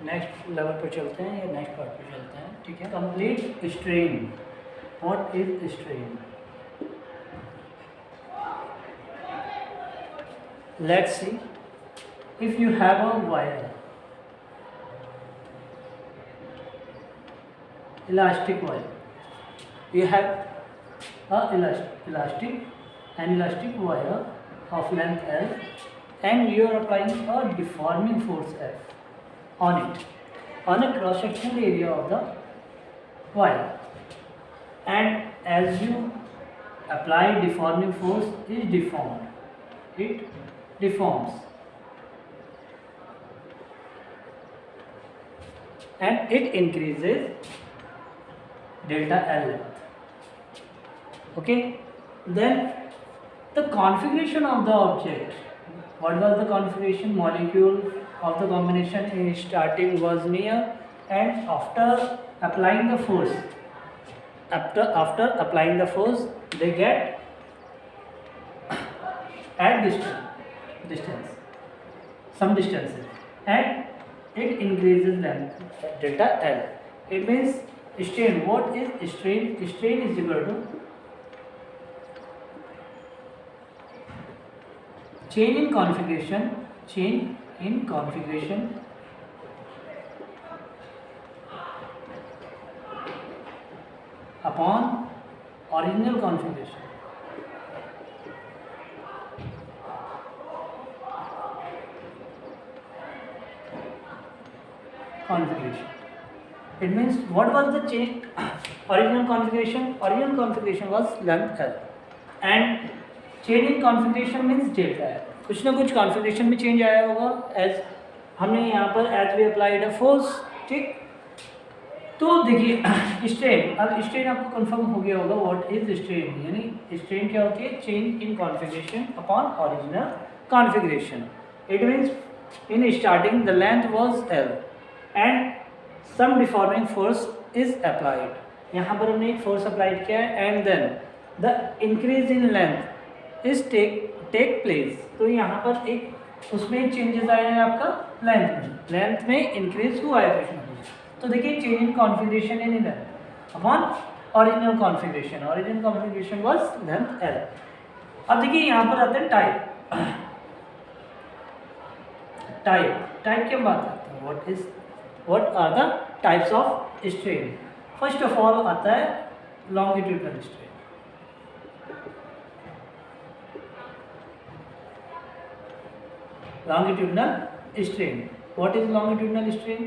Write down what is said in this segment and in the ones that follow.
Next level पे चलते हैं या नेक्स्ट पार्ट पे चलते हैं, ठीक है। Complete strain, what is strain? Let's see, if you have a wire, elastic wire, you have a elastic wire of length L, and you are applying a deforming force F on it, on a cross sectional area of the wire, and as you apply deforming force, it deforms and it increases delta L length. Okay, then the configuration of the object, what was the configuration? Molecule of the combination in starting was near, and after applying the force, after applying the force, they get at distance, some distances, and it increases length delta L. It means strain. What is strain? Strain is equal to change in configuration upon original configuration. It means what was the change? Original configuration was length L, and change in configuration means delta L. कुछ ना कुछ configuration में change आया होगा, as हमने यहाँ पर as we applied a force, ठीक। तो देखिए strain, अब strain आपको confirm हो गया होगा what is strain, यानी strain क्या होती है? Change in configuration upon original configuration. It means in starting the length was L and some deforming force is applied. यहाँ पर हमने एक force applied किया है, and then the increase in length is take place. तो यहाँ पर एक उसमें changes आए हैं आपका length में increase हुआ है कुछ ना कुछ। तो देखिए change in configuration in length upon original configuration was length L. अब देखिए यहाँ पर आते हैं type की हम बात करते हैं। What are the types of strain? First of all आता है longitudinal strain. What is longitudinal strain?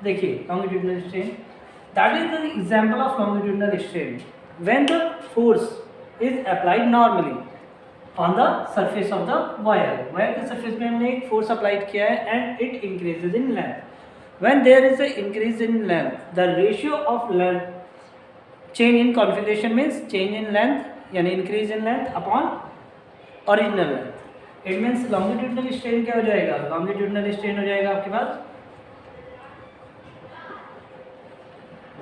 देखिए longitudinal strain, that is the example of longitudinal strain when the force is applied normally on the surface of the wire के surface में हमने एक force applied किया है and it increases in length. When there is an increase in length, the ratio of length change in configuration means change in length, यानी increase in length upon original length. It means longitudinal strain क्या हो जाएगा? Longitudinal strain हो जाएगा आपके पास,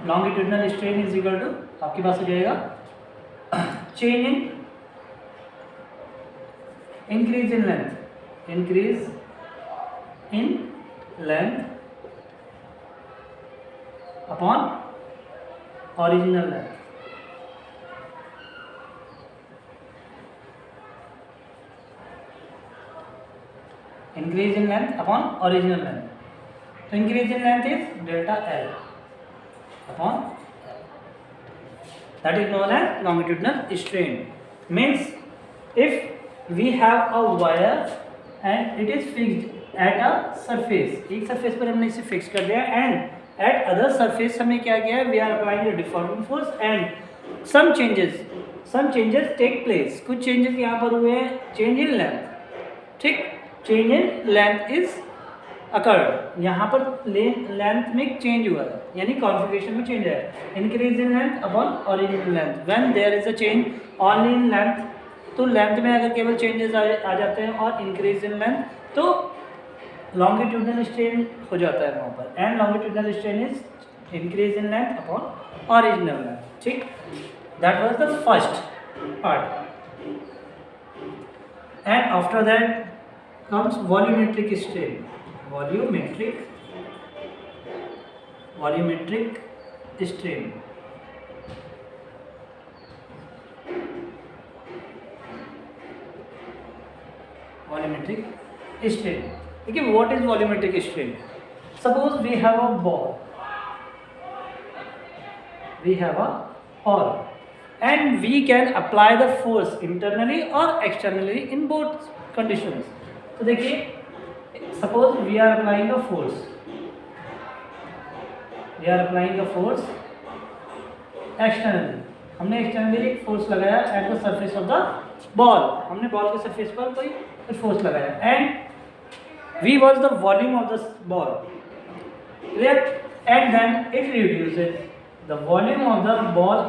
longitudinal strain is equal to आपके पास हो जाएगा change in increase in length upon original length. Increase in length upon original length. So increase in length is delta L upon L. That is known as longitudinal strain. Means if we have a wire and it is fixed at a surface, एक surface पर हमने इसे fix कर दिया, and at other surface हमें क्या किया है? We are applying a deforming force and some changes take place. कुछ changes यहाँ पर हुए हैं, change in length, ठीक, change in length is occurred. यहाँ पर length में change हुआ है, यानी configuration में change है. Increase in length upon original length. When there is a change only in length, तो length में अगर केवल changes आ जाते हैं और increase in length, तो longitudinal strain हो जाता है वहाँ पर. And longitudinal strain is increase in length upon original length. ठीक, that was the first part. And after that comes volumetric strain. Volumetric volumetric strain. Volumetric strain, देखिए what is volumetric strain. Suppose we have a ball, we have a ball and we can apply the force internally or externally in both conditions। तो देखिए suppose we are applying a force, externally, हमने externally एक force लगाया at the surface of the ball, हमने ball के surface पर कोई force लगाया and V was the volume of the ball, and then it reduces, the volume of the ball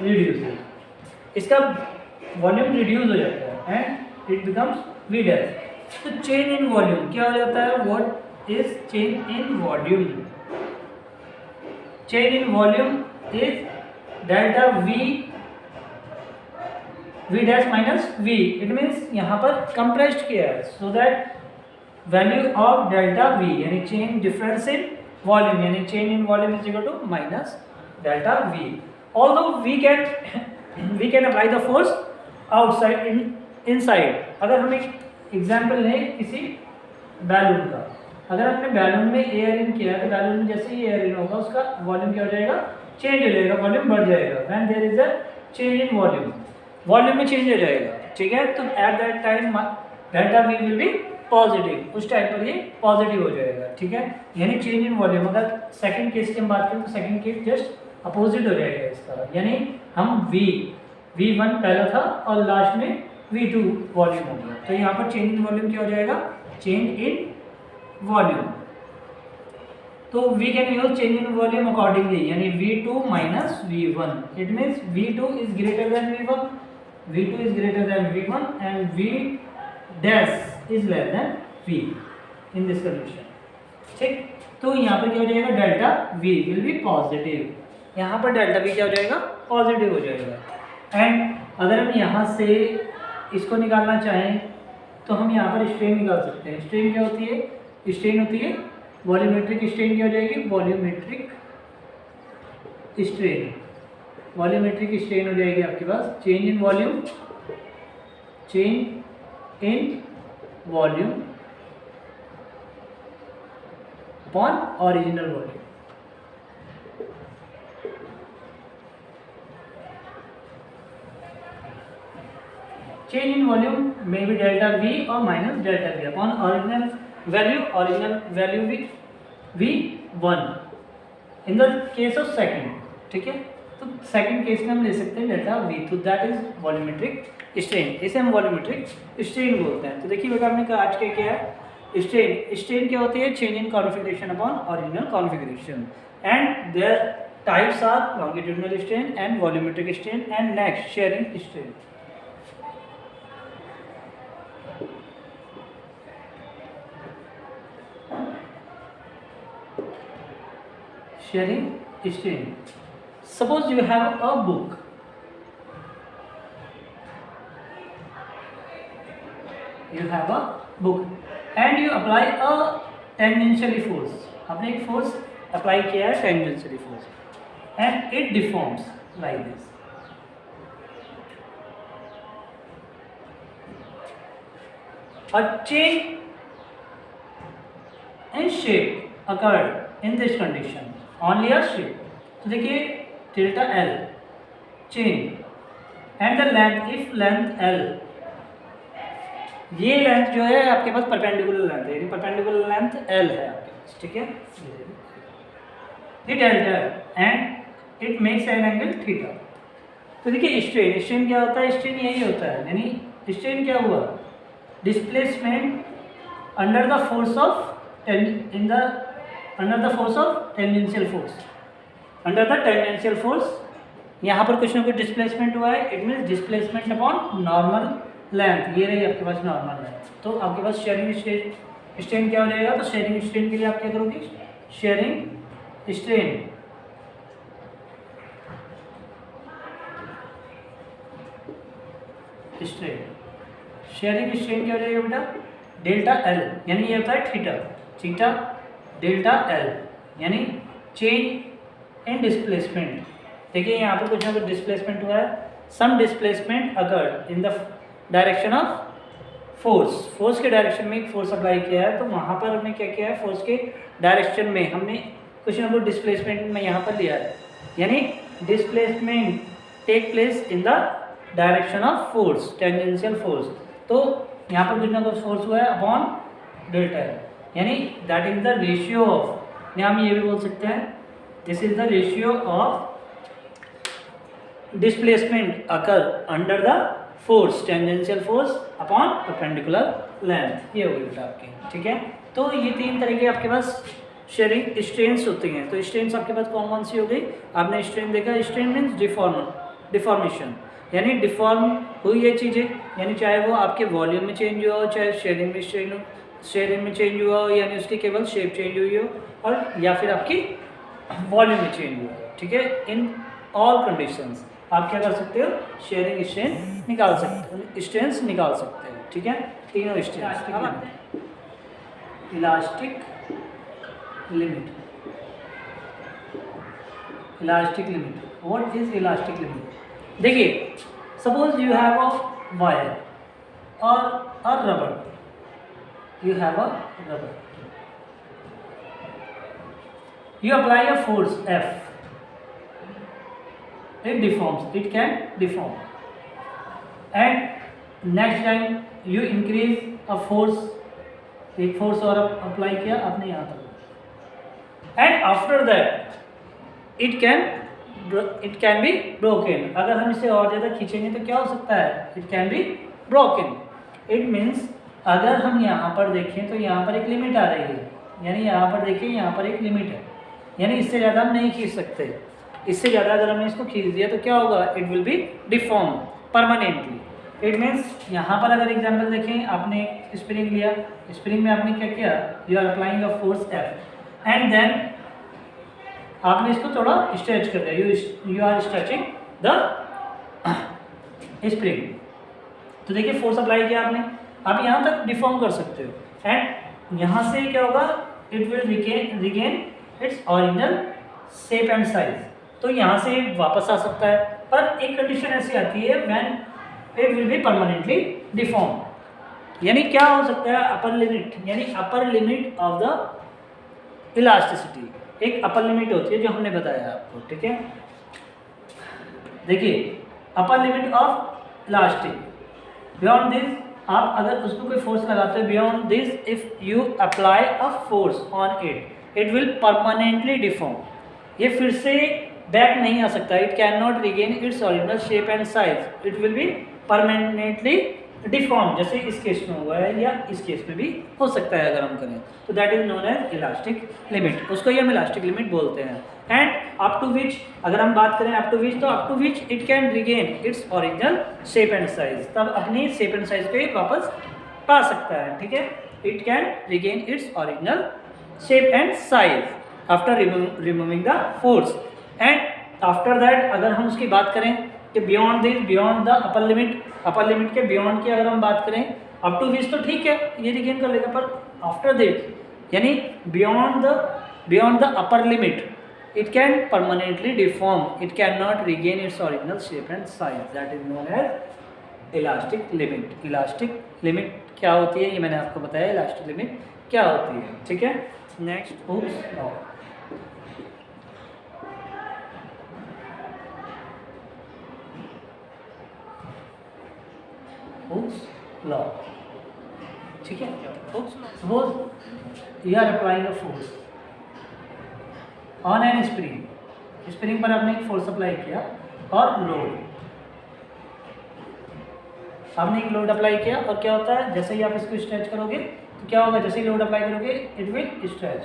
reduces, इसका volume reduce हो जाता है and it becomes V dash. तो चेंज इन वॉल्यूम क्या हो जाता है, what is change in volume? Change in volume is delta V dash minus V। It means यहाँ पर कंप्रेस्ड किया है so that value of delta V यानी चेंज डिफरेंस इन वॉल्यूम, यानी change in volume is equal to minus delta V। Although we can apply the force outside inside। अगर हम एक example लें किसी बैलून का, अगर हमने बैलून में एयर इन किया तो बैलून में जैसे ही एयर इन होगा उसका वॉल्यूम क्या हो जाएगा, चेंज हो जाएगा, वॉल्यूम बढ़ जाएगा। When there is a change in volume, volume में चेंज हो जाएगा, ठीक है। तो at that time delta V will be positive, उस टाइम पर ये पॉजिटिव हो जाएगा, ठीक है। यानी चेंज इन वॉल्यूम, अगर सेकंड केस की हम बात करें तो सेकंड केस जस्ट अपोजिट हो जाएगा इसका, यानी हम V1 पहला था और लास्ट में V2 वॉल्यूम हो गया, तो यहाँ पर चेंज इन वॉल्यूम क्या हो जाएगा, चेंज इन वॉल्यूम। तो we can use change in volume accordingly, यानी V2 minus V1। It means V2 is greater than V1, V2 is greater than V1 and V dash is less than V in this condition, ठीक। तो यहाँ पर क्या हो जाएगा, delta V will be positive, यहाँ पर डेल्टा V क्या हो जाएगा, पॉजिटिव हो जाएगा। एंड अगर हम यहाँ से इसको निकालना चाहें तो हम यहाँ पर स्ट्रेन निकाल सकते हैं। स्ट्रेन क्या होती है, स्ट्रेन होती है वॉल्यूमेट्रिक स्ट्रेन, क्या हो जाएगी, वॉल्यूमेट्रिक स्ट्रेन। वॉल्यूमेट्रिक स्ट्रेन हो जाएगी आपके पास change in volume, change in volume upon original volume. Change in volume may be delta V or minus delta V upon original value V1 in the case of second, ठीक है। तो second case में हम ले सकते हैं delta V, तो that is volumetric strain, इसे हम वॉल्यूमेट्रिक स्ट्रेन बोलते हैं। तो देखिए बेटा हमने कहा आज क्या है, स्ट्रेन क्या होती है, change in configuration upon original configuration and their types are longitudinal strain and volumetric strain and next sharing strain. Sharing strain. Suppose you have a book. You have a book and you apply a tangentially force. आपने एक force apply किया है tangentially force and it deforms like this. A change in shape occurred in this condition. Only a shape. तो देखिए delta L change and the length, if length L, ये length जो है आपके पास परपेंडिकुलर लेंथ है, यानी परपेंडिकुलर लेंथ L है आपके पास, ठीक है। ये delta and it makes an angle theta. तो देखिए स्ट्रेन क्या होता है, स्ट्रेन यही होता है, यानी स्ट्रेन क्या हुआ, displacement under the force of under the force of tangential force, under the tangential force. यहाँ पर कुछ ना कुछ डिस्प्लेसमेंट हुआ है, it means displacement upon normal length, ये रही आपके पास नॉर्मल लेंथ। तो आपके पास शेयरिंग स्ट्रेन क्या हो जाएगा, तो शेयरिंग स्ट्रेन के लिए आप क्या करोगे, शेयरिंग स्ट्रेन शेयरिंग स्ट्रेन क्या हो जाएगा बेटा, डेल्टा L, यानी ये होता है थीटा डेल्टा L, यानी चेंज इन डिस्प्लेसमेंट। देखिए यहाँ पे कुछ ना कुछ डिस्प्लेसमेंट हुआ है, some displacement occurred in the direction of force के डायरेक्शन में एक फोर्स अप्लाई किया है, तो वहाँ पर हमने क्या किया है, फोर्स के डायरेक्शन में हमने कुछ ना कुछ डिस्प्लेसमेंट में यहाँ पर लिया है, यानी displacement take place in the direction of force, tangential force. तो यहाँ पर कुछ ना कुछ फोर्स हुआ है अपॉन डेल्टा एल, यानी that is the ratio of, या हम ये भी बोल सकते हैं this is the ratio of displacement occur under the force, tangential force upon perpendicular length. ये होगी बेटा आपकी, ठीक है। तो ये तीन तरह के आपके पास शेयरिंग स्ट्रेन्स होती हैं। तो स्ट्रेन्स आपके पास कौन कौन सी हो गई, आपने स्ट्रेन देखा, स्ट्रेन मीन्स डिफॉर्मेशन, यानी डिफॉर्म हुई ये चीज़ें, यानी चाहे वो आपके वॉल्यूम में चेंज हुआ हो, चाहे शेयरिंग में चेंज हुआ हो, यानी उसकी केवल शेप चेंज हुई हो, और या फिर आपकी वॉल्यूम में चेंज हुआ हो, ठीक है। इन ऑल कंडीशंस आप क्या कर सकते हो, शेयरिंग स्ट्रेन निकाल सकते हो, स्ट्रेन्स निकाल सकते हो, ठीक है। तीनों strains, elastic limit, elastic limit, what is elastic limit. देखिए suppose you have a wire और a rubber, you have a rubber, you apply a force F, it deforms, it can deform, and next time you increase a force, एक force और apply किया आपने यहाँ तक, and after that it can be broken। अगर हम इसे और ज़्यादा खींचेंगे तो क्या हो सकता है, it can be broken। it means अगर हम यहाँ पर देखें तो यहाँ पर एक लिमिट आ रही है, यानी यहाँ पर देखिए यहाँ पर एक लिमिट है, यानी इससे ज़्यादा हम नहीं खींच सकते। इससे ज़्यादा अगर हमने इसको खींच दिया तो क्या होगा, it will be deform permanently. It means यहाँ पर अगर एग्जांपल देखें, आपने स्प्रिंग लिया, स्प्रिंग में आपने क्या किया, you are applying a force F and then आपने इसको थोड़ा स्ट्रेच कर दिया, you are stretching the spring. तो देखिए फोर्स अप्लाई किया आपने, आप यहाँ तक डिफॉर्म कर सकते हो, एंड यहाँ से क्या होगा, it will regain its original shape and size. तो यहाँ से वापस आ सकता है, पर एक कंडीशन ऐसी आती है when it will be permanently deform. यानी क्या हो सकता है, अपर लिमिट, यानी upper limit of the elasticity, एक अपर लिमिट होती है जो हमने बताया आपको, ठीक है। देखिए upper limit of elastic, beyond this आप अगर उसको कोई फोर्स लगाते हो, beyond this if you apply a force on it will permanently deform. ये फिर से बैक नहीं आ सकता, it can not regain its original shape and size, it will be permanently deform, जैसे इस केस में हुआ है या इस केस में भी हो सकता है अगर हम करें तो। That is known as elastic limit, उसको ही हम इलास्टिक लिमिट बोलते हैं। एंड अप टू विच, अगर हम बात करें अप टू विच, तो up to which it can regain its original shape and size, तब अपनी शेप एंड साइज को वापस पा सकता है, ठीक है। It can regain its original shape and size after removing the force. And after that अगर हम उसकी बात करें कि beyond this, beyond the upper limit के बियॉन्ड की अगर हम बात करें, अप टू विच तो ठीक है ये रिगेन कर लेगा, पर आफ्टर दिस यानी beyond the upper limit it can permanently deform, it cannot regain its original shape and size, that is known as elastic limit। elastic limit क्या होती है ये मैंने आपको बताया, elastic limit क्या होती है, ठीक है। Next Hooke's law, Hooke's law, ठीक है। Suppose you are applying a force on an spring पर आपने एक फोर्स अप्लाई किया और लोड, आपने एक लोड अप्लाई किया और क्या होता है, जैसे ही आप इसको स्ट्रेच करोगे तो क्या होगा, जैसे ही लोड अप्लाई करोगे इट विल स्ट्रेच,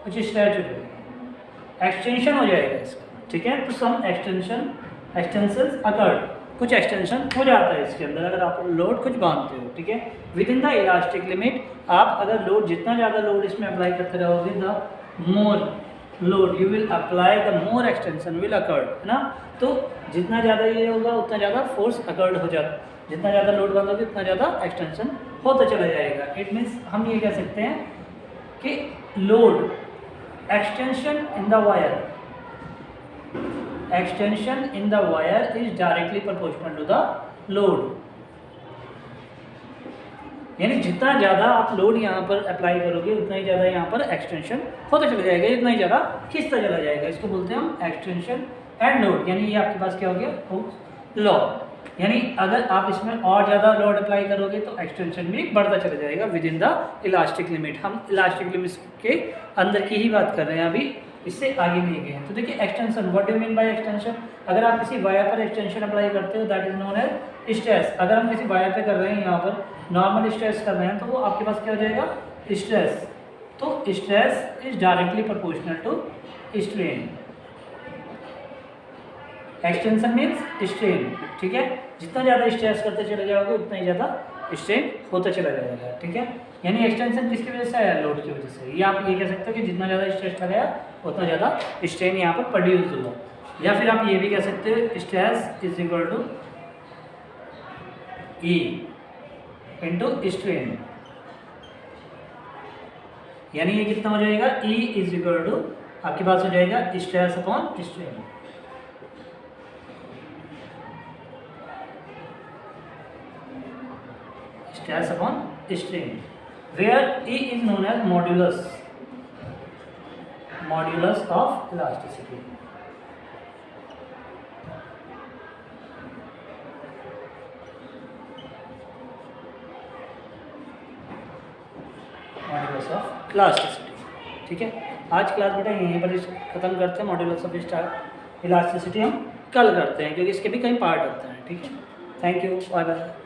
कुछ स्ट्रेच हो जाएगा, एक्सटेंशन हो जाएगा इसका, ठीक है। तो सम एक्सटेंशंस अकर्ड, कुछ एक्सटेंशन हो जाता है इसके अंदर अगर आप लोड कुछ बांधते हो, ठीक है। With in the elastic limit, आप अगर लोड जितना ज़्यादा लोड इसमें अप्लाई करते रहोगे, the more load you will apply, the more extension will occurred, है ना। तो जितना ज़्यादा ये होगा उतना ज़्यादा फोर्स अकर्ड हो जाता, जितना ज़्यादा लोड बांधोगे उतना ज़्यादा एक्सटेंशन होता चला जाएगा। इट मीन्स हम ये कह सकते हैं कि load extension in the wire, extension in the wire is directly proportional to the load. यानी जितना ज़्यादा आप लोड यहाँ पर अप्लाई करोगे उतना ही ज़्यादा यहाँ पर एक्सटेंशन होता चला जाएगा, इतना ही ज़्यादा खींचता चला जाएगा। इसको बोलते हैं हम एक्सटेंशन एंड लोड। यानी ये आपके पास क्या हो गया, हुक्स लॉ। यानी अगर आप इसमें और ज़्यादा लोड अप्लाई करोगे तो एक्सटेंशन भी बढ़ता चला जाएगा with in the elastic limit. हम इलास्टिक लिमिट के अंदर की ही बात कर रहे हैं, अभी इससे आगे नहीं गए हैं। तो देखिए extension, what do you mean by extension? अगर आप किसी वायर पर एक्सटेंशन अप्लाई करते हो that is known as stress. अगर हम किसी वायर पे कर रहे हैं, यहाँ पर नॉर्मल स्ट्रेस कर रहे हैं, तो वो आपके पास क्या हो जाएगा, स्ट्रेस। तो stress is directly proportional to strain. Extension means strain, ठीक है। जितना ज़्यादा स्ट्रेस करते चले जाओगे उतना ही ज़्यादा स्ट्रेन होता चला जाएगा, ठीक है। यानी एक्सटेंशन किसकी वजह से आया, लोड की वजह से। ये आप ये कह सकते हो कि जितना ज़्यादा स्ट्रेस लगाया उतना ज़्यादा स्ट्रेन यहाँ पर प्रोड्यूस हुआ। या फिर आप ये भी कह सकते हो stress is equal to E into strain. यानी ये कितना हो जाएगा, ई इज इक्वल टू आपके पास हो जाएगा stress upon strain. Stress upon strain, where E is known as modulus of elasticity. Modulus of elasticity, ठीक है। आज क्लास बेटा यहीं पर खत्म करते हैं। मॉड्यूलस ऑफ इलास्टिसिटी हम कल करते हैं, क्योंकि इसके भी कई पार्ट होते हैं, ठीक है। Thank you, bye bye.